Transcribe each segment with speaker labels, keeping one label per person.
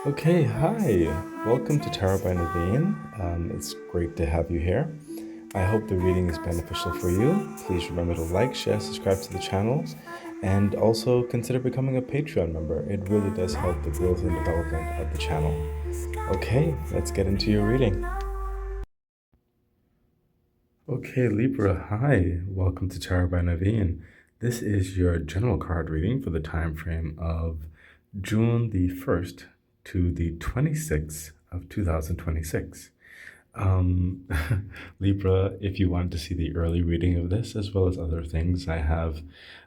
Speaker 1: Okay, hi. Welcome to Tarot by Naveen. It's great to have you here. I hope the reading is beneficial for you. Please remember to like, share, subscribe to the channel, and also consider becoming a Patreon member. It really does help the growth and development of the channel. Okay, let's get into your reading. Okay, Libra, hi. Welcome to Tarot by Naveen. This is your general card reading for the time frame of June the 1st to the 26th of 2026. Um, Libra, if you want to see the early reading of this, as well as other things I have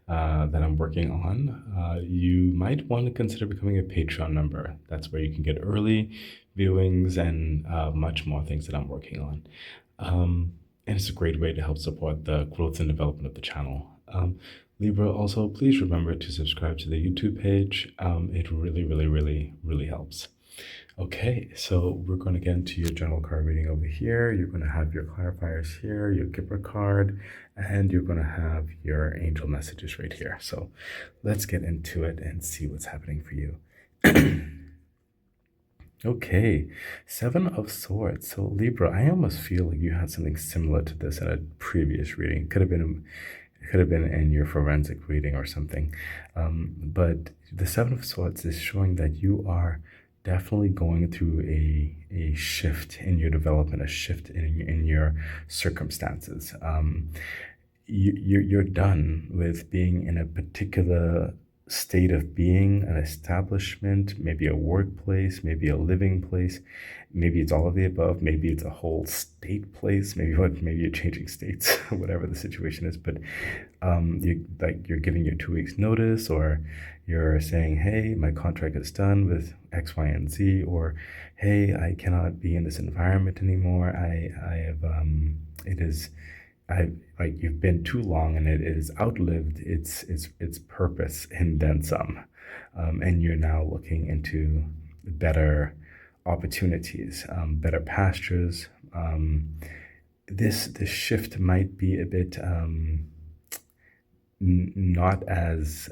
Speaker 1: that I'm working on, you might want to consider becoming a Patreon member. That's where you can get early viewings and much more things that I'm working on. And it's a great way to help support the growth and development of the channel. Libra, also, please remember to subscribe to the YouTube page. It really helps. Okay, so we're going to get into your general card reading over here. You're going to have your clarifiers here, your Kipper card, and you're going to have your angel messages right here. So let's get into it and see what's happening for you. Okay, Seven of Swords. So Libra, I almost feel like you had something similar to this in a previous reading. It could have been in your forensic reading or something. But the Seven of Swords is showing that you are definitely going through a shift in your development, a shift in your circumstances. You're done with being in a particular state of being, an establishment, maybe a workplace, maybe a living place, maybe it's all of the above, maybe it's a whole state place, maybe you're changing states, whatever the situation is. But you're giving your 2 weeks notice, or you're saying, hey, my contract is done with X, Y, and Z, or hey, I cannot be in this environment anymore. I have it is I like you've been too long, and it has outlived its purpose and then some, and you're now looking into better opportunities, better pastures. This shift might be a bit not as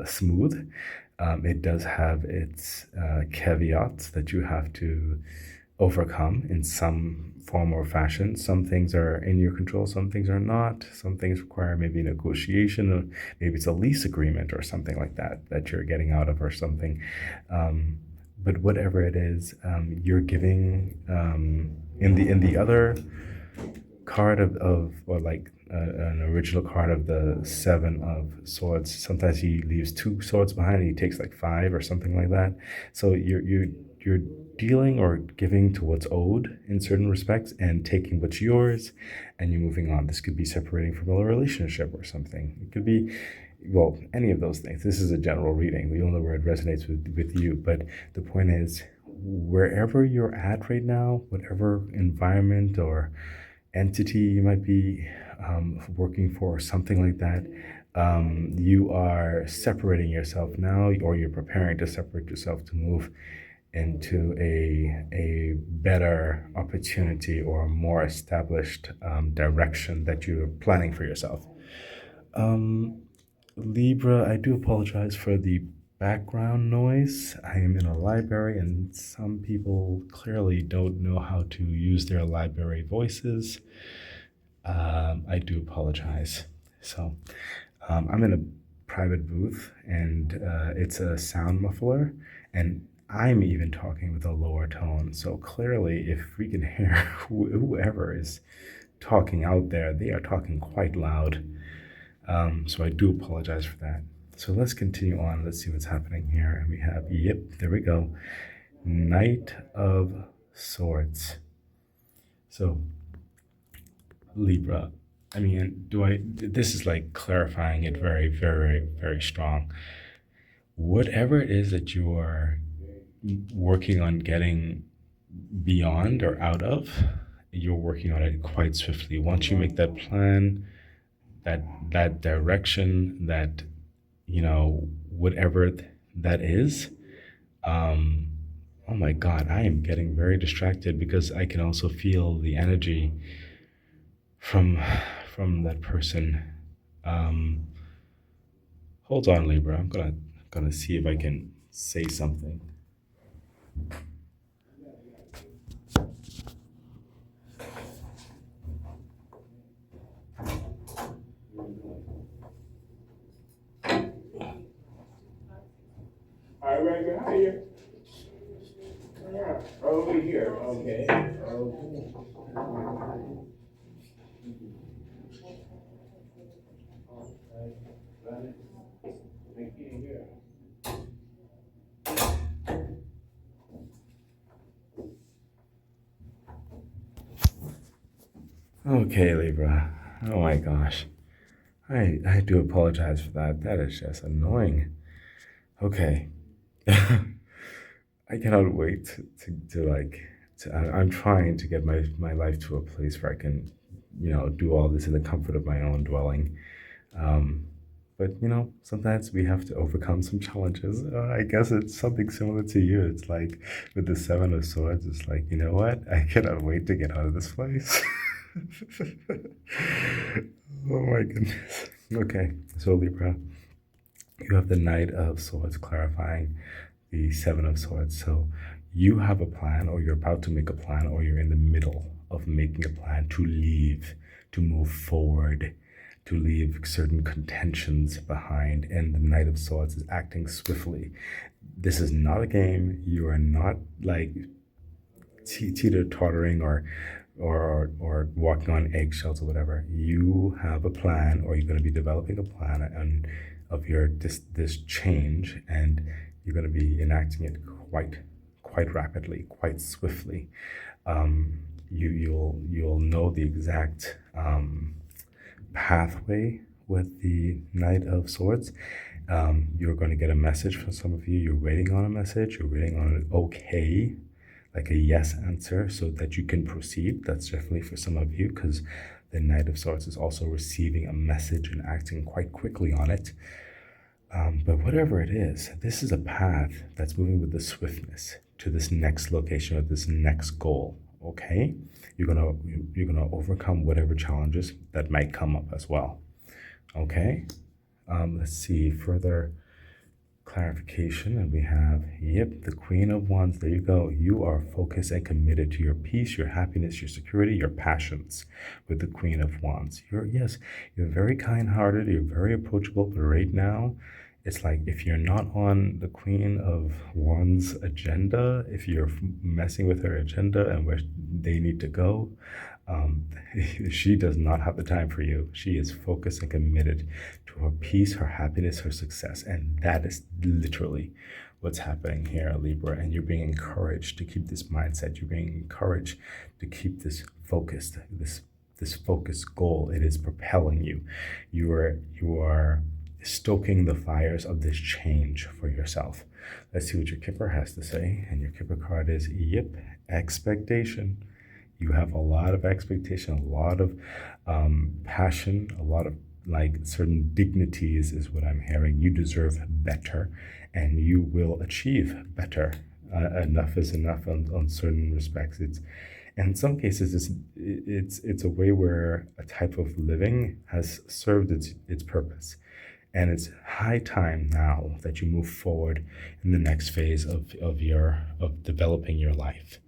Speaker 1: smooth. It does have its caveats that you have to overcome in some form or fashion. Some things are in your control, some things are not. Some things require maybe negotiation, or maybe it's a lease agreement or something like that that you're getting out of or something. But whatever it is, you're giving in the other card of or like an original card of the Seven of Swords. Sometimes he leaves 2 swords behind and he takes like 5 or something like that. So you're dealing or giving to what's owed in certain respects and taking what's yours, and you're moving on. This could be separating from a relationship or something. It could be, well, any of those things. This is a general reading. We all know where it resonates with you, but the point is, wherever you're at right now, whatever environment or entity you might be working for, something like that, you are separating yourself now, or you're preparing to separate yourself to move into a better opportunity or a more established direction that you're planning for yourself. Libra, I do apologize for the background noise. I am in a library, and some people clearly don't know how to use their library voices. I do apologize. So, I'm in a private booth, and it's a sound muffler, and I'm even talking with a lower tone. So clearly, if we can hear whoever is talking out there, they are talking quite loud. So I do apologize for that. So let's continue on. Let's see what's happening here. And we have, yep, there we go. Knight of Swords. So Libra, I mean, this is like clarifying it very strong. Whatever it is that you are working on getting beyond or out of, you're working on it quite swiftly. Once you make that plan, that direction, that whatever that is, oh my God, I am getting very distracted because I can also feel the energy from that person. Hold on, Libra. I'm gonna see if I can say something. All right, right how you? Yeah, over here. Okay. Okay. I can't hear. Okay, Libra. Oh my gosh. I do apologize for that. That is just annoying. Okay. I cannot wait to like I'm trying to get my life to a place where I can, do all this in the comfort of my own dwelling. Um, but sometimes we have to overcome some challenges. I guess it's something similar to you. It's like with the Seven of Swords, it's like, you know what? I cannot wait to get out of this place. Oh my goodness. Okay, so Libra, you have the Knight of Swords clarifying the Seven of Swords. So you have a plan, or you're about to make a plan, or you're in the middle of making a plan to leave, to move forward, to leave certain contentions behind. And the Knight of Swords is acting swiftly. This is not a game. You are not like teeter tottering or walking on eggshells or whatever. You have a plan, or you're going to be developing a plan and of your this change, and you're going to be enacting it quite rapidly, quite swiftly. You'll know the exact pathway with the Knight of Swords. You're going to get a message from some of you. You're waiting on a message. You're waiting on an okay, like a yes answer, so that you can proceed. That's definitely for some of you, because the Knight of Swords is also receiving a message and acting quite quickly on it. But whatever it is, this is a path that's moving with the swiftness to this next location or this next goal. Okay, you're gonna overcome whatever challenges that might come up as well. Okay, let's see further clarification, and we have, yep, the Queen of Wands. There you go. You are focused and committed to your peace, your happiness, your security, your passions with the Queen of Wands. You're very kind-hearted, you're very approachable, but right now it's like if you're not on the Queen of Wands agenda, if you're messing with her agenda and where they need to go, um, she does not have the time for you. She is focused and committed to her peace, her happiness, her success. And that is literally what's happening here, Libra. And you're being encouraged to keep this mindset. You're being encouraged to keep this focused, this focused goal. It is propelling you. You are stoking the fires of this change for yourself. Let's see what your Kipper has to say. And your Kipper card is, yep, expectation. You have a lot of expectation, a lot of passion, a lot of like certain dignities is what I'm hearing. You deserve better, and you will achieve better. Enough is enough on certain respects. It's and in some cases it's a way where a type of living has served its purpose. And it's high time now that you move forward in the next phase of developing your life.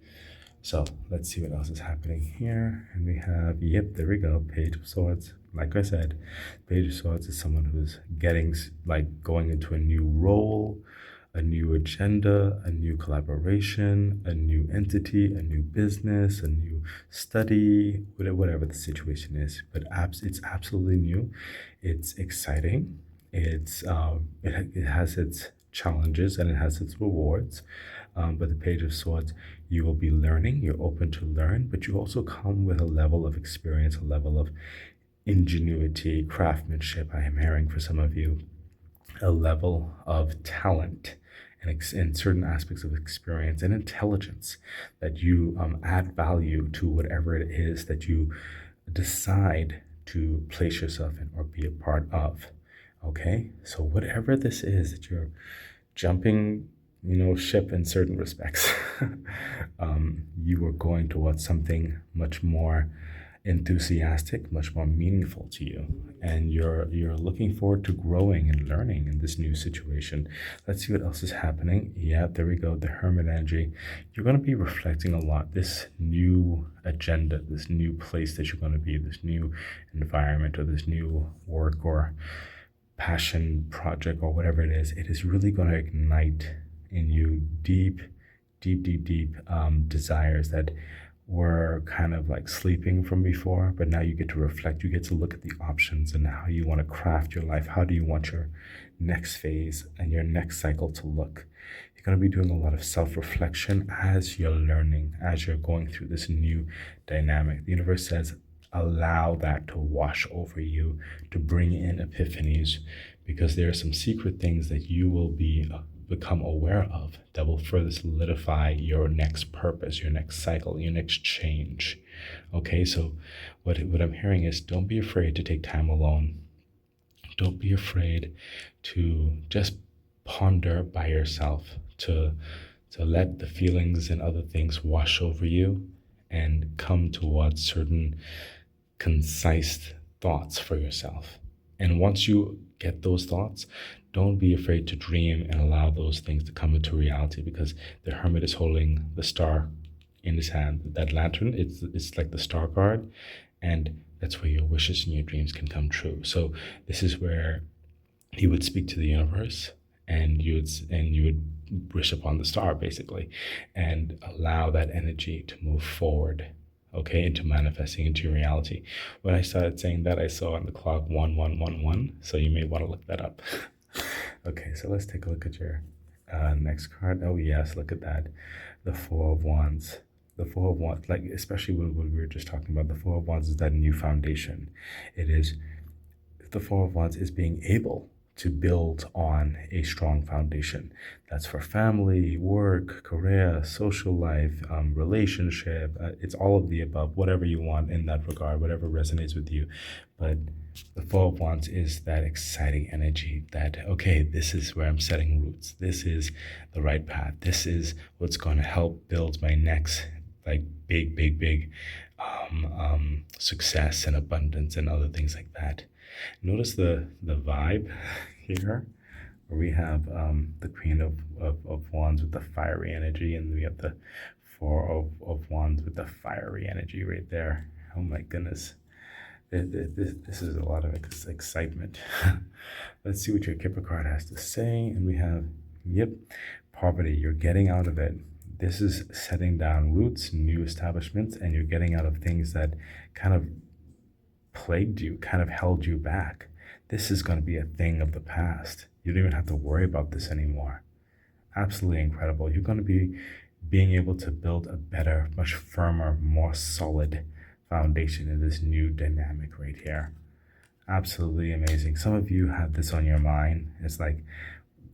Speaker 1: So let's see what else is happening here. And we have, yep, there we go, Page of Swords. Like I said, Page of Swords is someone who's going into a new role, a new agenda, a new collaboration, a new entity, a new business, a new study, whatever the situation is. But it's absolutely new. It's exciting. It has its challenges and it has its rewards. But the Page of Swords, you will be learning, you're open to learn, but you also come with a level of experience, a level of ingenuity, craftsmanship. I am hearing for some of you, a level of talent and certain aspects of experience and intelligence that you add value to whatever it is that you decide to place yourself in or be a part of. Okay, so whatever this is that you're jumping, ship in certain respects, you are going towards something much more enthusiastic, much more meaningful to you. And you're looking forward to growing and learning in this new situation. Let's see what else is happening. Yeah, there we go. The Hermit energy. You're going to be reflecting a lot. This new agenda, this new place that you're going to be, this new environment, or this new work or passion project or whatever it is really going to ignite in you deep desires that were kind of like sleeping from before, but now you get to reflect. You get to look at the options and how you want to craft your life. How do you want your next phase and your next cycle to look? You're going to be doing a lot of self-reflection as you're learning, as you're going through this new dynamic. The universe says, allow that to wash over you, to bring in epiphanies, because there are some secret things that you will become aware of that will further solidify your next purpose, your next cycle, your next change. Okay, so what I'm hearing is, don't be afraid to take time alone. Don't be afraid to just ponder by yourself, to let the feelings and other things wash over you and come towards certain concise thoughts for yourself. And once you get those thoughts, don't be afraid to dream and allow those things to come into reality, because the Hermit is holding the star in his hand. That lantern, it's like the star card, and that's where your wishes and your dreams can come true. So this is where he would speak to the universe, and you would wish upon the star basically, and allow that energy to move forward, okay, into manifesting into your reality. When I started saying that, I saw on the clock 1111, so you may want to look that up. Okay, so let's take a look at your next card. Oh yes, look at that, the Four of Wands. The Four of Wands, like especially when we were just talking about, the Four of Wands is that new foundation. It is, the Four of Wands is being able to build on a strong foundation. That's for family, work, career, social life, relationship. It's all of the above, whatever you want in that regard, whatever resonates with you. But the Four of Wands is that exciting energy that, okay, this is where I'm setting roots. This is the right path. This is what's going to help build my next, like, big success and abundance and other things like that. Notice the vibe here, where we have the Queen of Wands with the fiery energy, and we have the Four of Wands with the fiery energy right there. Oh my goodness. This is a lot of excitement. Let's see what your Kipper card has to say. And we have, yep, poverty. You're getting out of it. This is setting down roots, new establishments, and you're getting out of things that kind of plagued you, kind of held you back. This is going to be a thing of the past. You don't even have to worry about this anymore. Absolutely incredible. You're going to be being able to build a better, much firmer, more solid foundation in this new dynamic right here. Absolutely amazing. Some of you have this on your mind. It's like,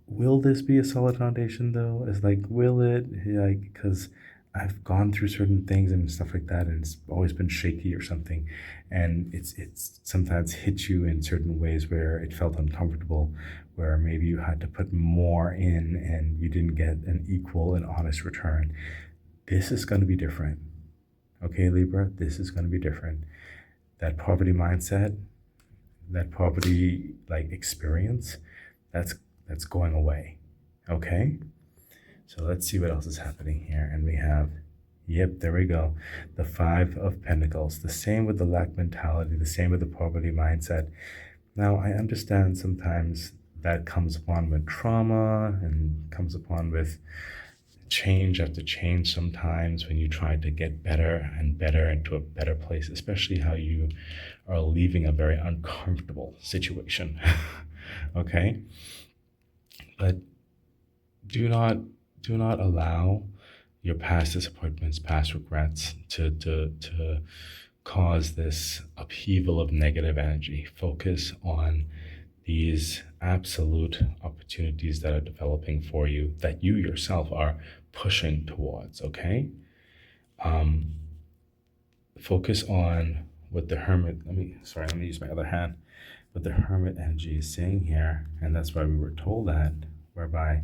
Speaker 1: will this be a solid foundation though? It's like, will it? Like, because I've gone through certain things and stuff like that, and it's always been shaky or something, and it's sometimes hit you in certain ways where it felt uncomfortable, where maybe you had to put more in and you didn't get an equal and honest return. This is going to be different. Okay, Libra, this is going to be different. That poverty mindset, that poverty like experience, that's going away. Okay? So let's see what else is happening here. And we have, yep, there we go. The Five of Pentacles. The same with the lack mentality, the same with the poverty mindset. Now, I understand sometimes that comes upon with trauma and comes upon with change after change sometimes, when you try to get better and better into a better place, especially how you are leaving a very uncomfortable situation. Okay? But do not allow your past disappointments, past regrets to cause this upheaval of negative energy. Focus on these absolute opportunities that are developing for you, that you yourself are pushing towards, okay? Focus on what the Hermit, let me use my other hand, what the Hermit energy is saying here, and that's why we were told that, whereby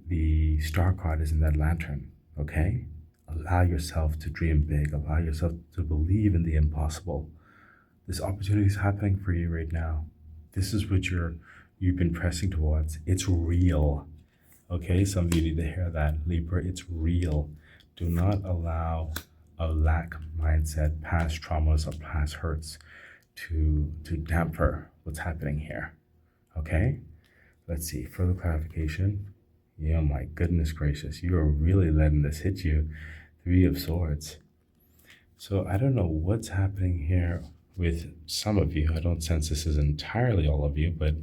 Speaker 1: the star card is in that lantern, okay? Allow yourself to dream big. Allow yourself to believe in the impossible. This opportunity is happening for you right now. This is what you've been pressing towards. It's real. Okay, some of you need to hear that. Libra, it's real. Do not allow a lack mindset, past traumas or past hurts to damper what's happening here. Okay? Let's see. Further clarification. Yeah, my goodness gracious. You are really letting this hit you. Three of Swords. So I don't know what's happening here with some of you. I don't sense this is entirely all of you, but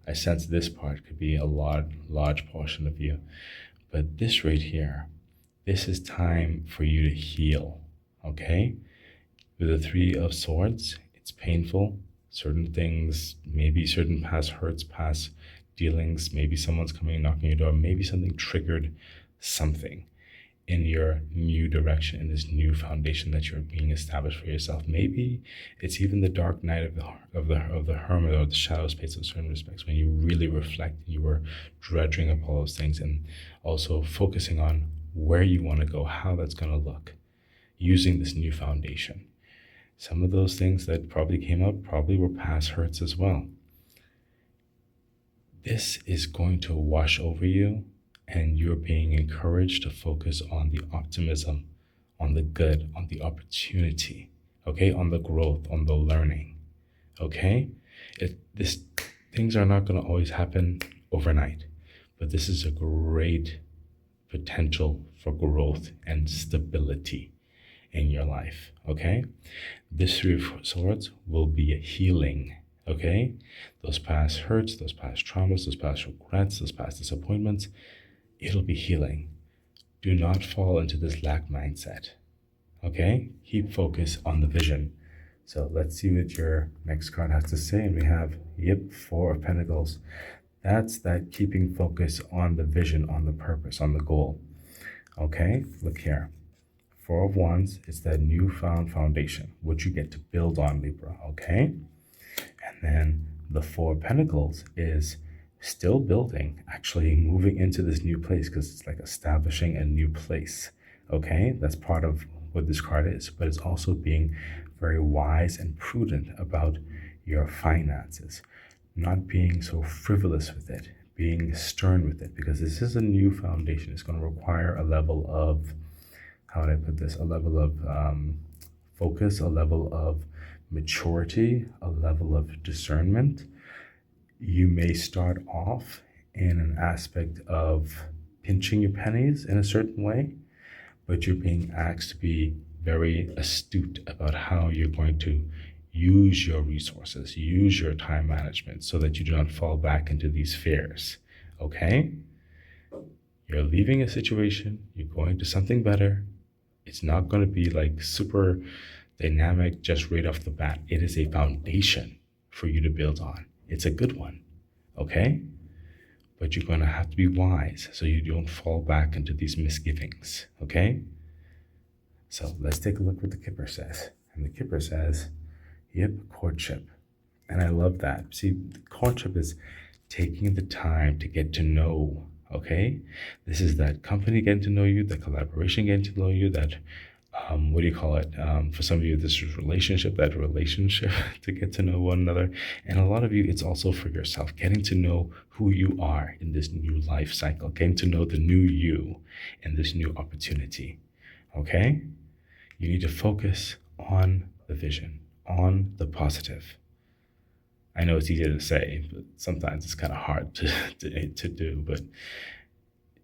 Speaker 1: I sense this part could be a large portion of you. But this right here, this is time for you to heal. Okay? With the Three of Swords, it's painful. Certain things, maybe certain past hurts, past dealings, maybe someone's coming and knocking your door, maybe something triggered something in your new direction, in this new foundation that you're being established for yourself. Maybe it's even the dark night of the hermit, or the shadow space of certain respects, when you really reflect and you were dredging up all those things, and also focusing on where you want to go, how that's going to look, using this new foundation. Some of those things that probably came up probably were past hurts as well. This is going to wash over you, and you're being encouraged to focus on the optimism, on the good, on the opportunity, okay, on the growth, on the learning, okay? Things are not going to always happen overnight, but this is a great potential for growth and stability in your life, okay? This Three of Swords will be a healing, okay? Those past hurts, those past traumas, those past regrets, those past disappointments, it'll be healing. Do not fall into this lack mindset, okay? Keep focus on the vision. So let's see what your next card has to say. And we have, Four of Pentacles. That's that keeping focus on the vision, on the purpose, on the goal, okay? Look here. Four of Wands is that newfound foundation, which you get to build on, Libra, okay? And then the Four of Pentacles is still building, actually moving into this new place, because it's like establishing a new place, okay? That's part of what this card is, but it's also being very wise and prudent about your finances, not being so frivolous with it, being stern with it, because this is a new foundation. It's going to require a level of, how would I put this, a level of focus, a level of maturity, a level of discernment. You may start off in an aspect of pinching your pennies in a certain way, but you're being asked to be very astute about how you're going to use your resources, use your time management, so that you do not fall back into these fears, okay? You're leaving a situation, you're going to something better. It's not going to be like super dynamic just right off the bat. It is a foundation for you to build on. It's a good one, okay? But you're going to have to be wise so you don't fall back into these misgivings, okay? So let's take a look what the Kipper says. And the Kipper says, courtship. And I love that. See, courtship is taking the time to get to know, okay? This is that company getting to know you, the collaboration getting to know you, that what do you call it? For some of you, this is that relationship to get to know one another. And a lot of you, it's also for yourself, getting to know who you are in this new life cycle, getting to know the new you in this new opportunity, okay? You need to focus on the vision, on the positive. I know it's easier to say, but sometimes it's kind of hard to do, but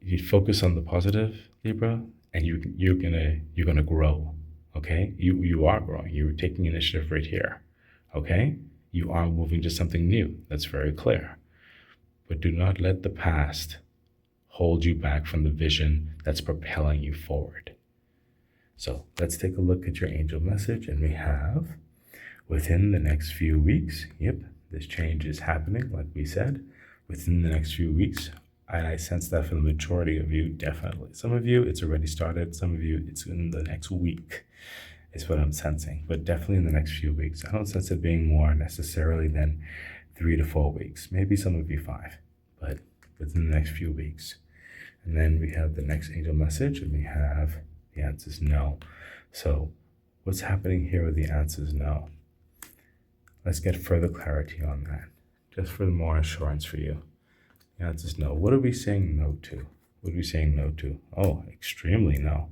Speaker 1: you focus on the positive, Libra, and you're gonna grow, okay? You are growing. You're taking initiative right here, okay? You are moving to something new. That's very clear. But do not let the past hold you back from the vision that's propelling you forward. So let's take a look at your angel message, and we have, within the next few weeks, this change is happening, like we said, within the next few weeks. And I sense that for the majority of you, definitely. Some of you, it's already started. Some of you, it's in the next week, is what I'm sensing. But definitely in the next few weeks. I don't sense it being more necessarily than 3 to 4 weeks. Maybe some of you 5, but within the next few weeks. And then we have the next angel message, and we have The answer is no. So what's happening here with the answer is no? Let's get further clarity on that, just for more assurance for you. The answer is no. What are we saying no to? What are we saying no to? Oh, extremely no.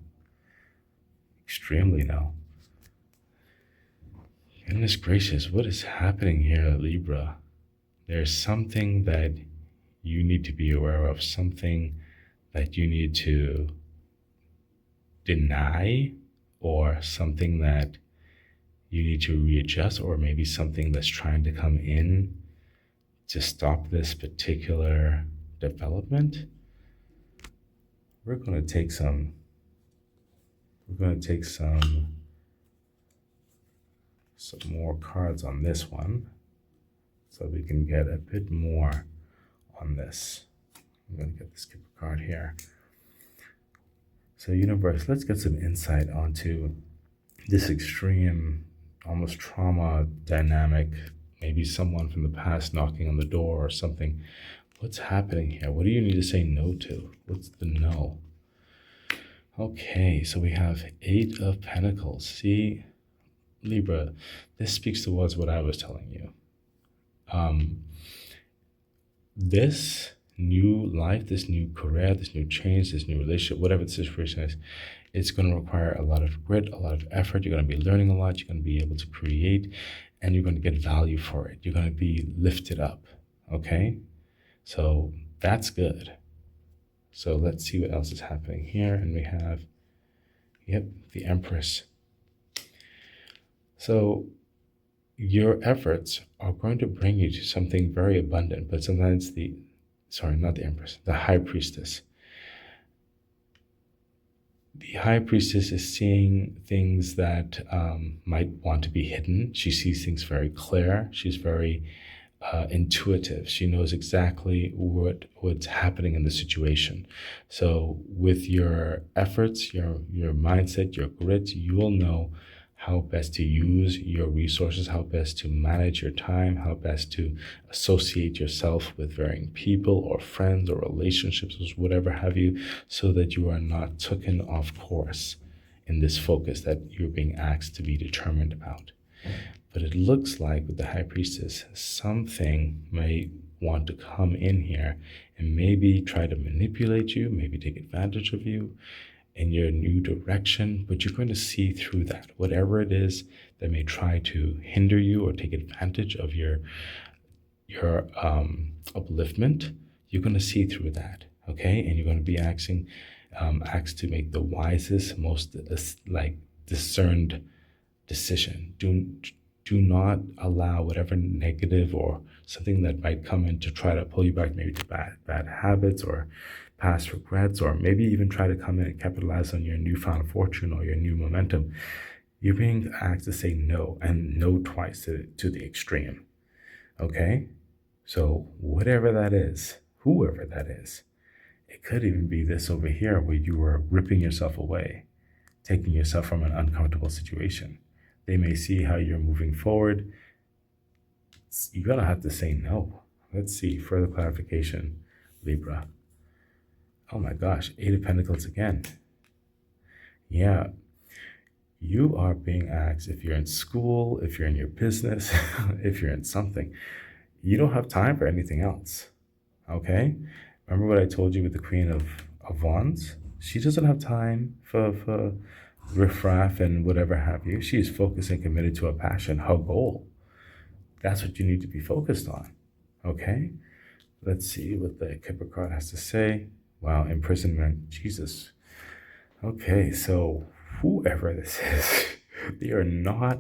Speaker 1: Extremely no. Goodness gracious, what is happening here, Libra? There's something that you need to be aware of, something that you need to deny, or something that you need to readjust, or maybe something that's trying to come in to stop this particular development. We're going to take some more cards on this one so we can get a bit more on this. I'm going to get the skipper card here. So universe, let's get some insight onto this extreme, almost trauma dynamic, maybe someone from the past knocking on the door or something. What's happening here? What do you need to say no to? What's the no? Okay, so we have 8 of Pentacles. See, Libra, this speaks towards what I was telling you. This new life, this new career, this new change, this new relationship, whatever the situation is, it's going to require a lot of grit, a lot of effort. You're going to be learning a lot. You're going to be able to create, and you're going to get value for it. You're going to be lifted up. Okay? So that's good. So let's see what else is happening here. And we have, yep, the Empress. So your efforts are going to bring you to something very abundant, but sometimes not the Empress, the High Priestess. The High Priestess is seeing things that might want to be hidden. She sees things very clear. She's very intuitive. She knows exactly what's happening in the situation. So with your efforts, your mindset, your grit, you will know how best to use your resources, how best to manage your time, how best to associate yourself with varying people or friends or relationships or whatever have you, so that you are not taken off course in this focus that you're being asked to be determined about. But it looks like with the High Priestess, something may want to come in here and maybe try to manipulate you, maybe take advantage of you in your new direction, but you're going to see through that. Whatever it is that may try to hinder you or take advantage of your upliftment, you're going to see through that, okay? And you're going to be asked to make the wisest, most discerned decision. Do not allow whatever negative or something that might come in to try to pull you back, maybe to bad habits or past regrets, or maybe even try to come in and capitalize on your newfound fortune or your new momentum. You're being asked to say no, and no twice to the extreme. Okay? So whatever that is, whoever that is, it could even be this over here where you were ripping yourself away, taking yourself from an uncomfortable situation. They may see how you're moving forward. You're going to have to say no. Let's see, further clarification, Libra. Oh my gosh, 8 of Pentacles again. Yeah, you are being asked, if you're in school, if you're in your business, if you're in something, you don't have time for anything else, okay? Remember what I told you with the Queen of Wands? She doesn't have time for riffraff and whatever have you. She is focused and committed to a passion, her goal. That's what you need to be focused on, okay? Let's see what the Kipper card has to say. Wow, imprisonment, Jesus. Okay, so whoever this is, they are not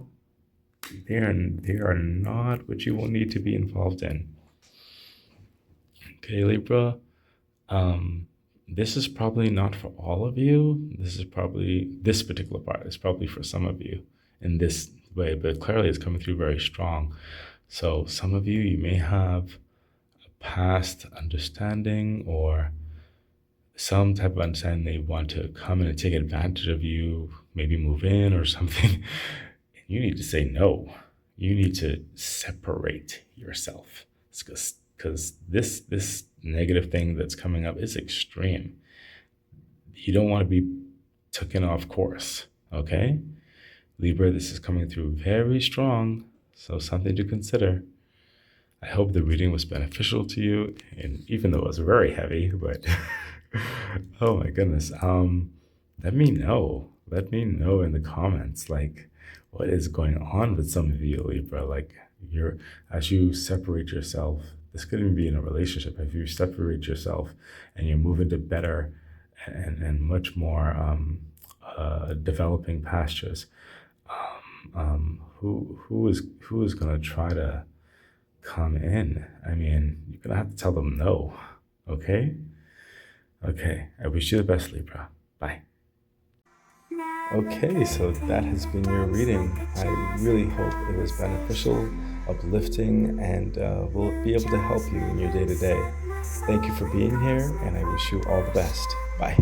Speaker 1: what you will need to be involved in. Okay, Libra. This is probably not for all of you. This particular part is probably for some of you in this way, but clearly it's coming through very strong. So some of you may have a past understanding or some type of understanding. They want to come in and take advantage of you, maybe move in or something. You need to say no. You need to separate yourself, because this negative thing that's coming up is extreme. You don't want to be taken off course. Okay? Libra, this is coming through very strong, so something to consider. I hope the reading was beneficial to you, and even though it was very heavy, but oh my goodness. Let me know. Let me know in the comments, like, what is going on with some of you, Libra. Like, you're as you separate yourself, this could even be in a relationship. If you separate yourself and you move into better and much more developing pastures, who is gonna try to come in? I mean, you're gonna have to tell them no. Okay? Okay. I wish you the best, Libra. Bye. Okay, so that has been your reading. I really hope it was beneficial, uplifting, and will be able to help you in your day to day. Thank you for being here, and I wish you all the best. Bye.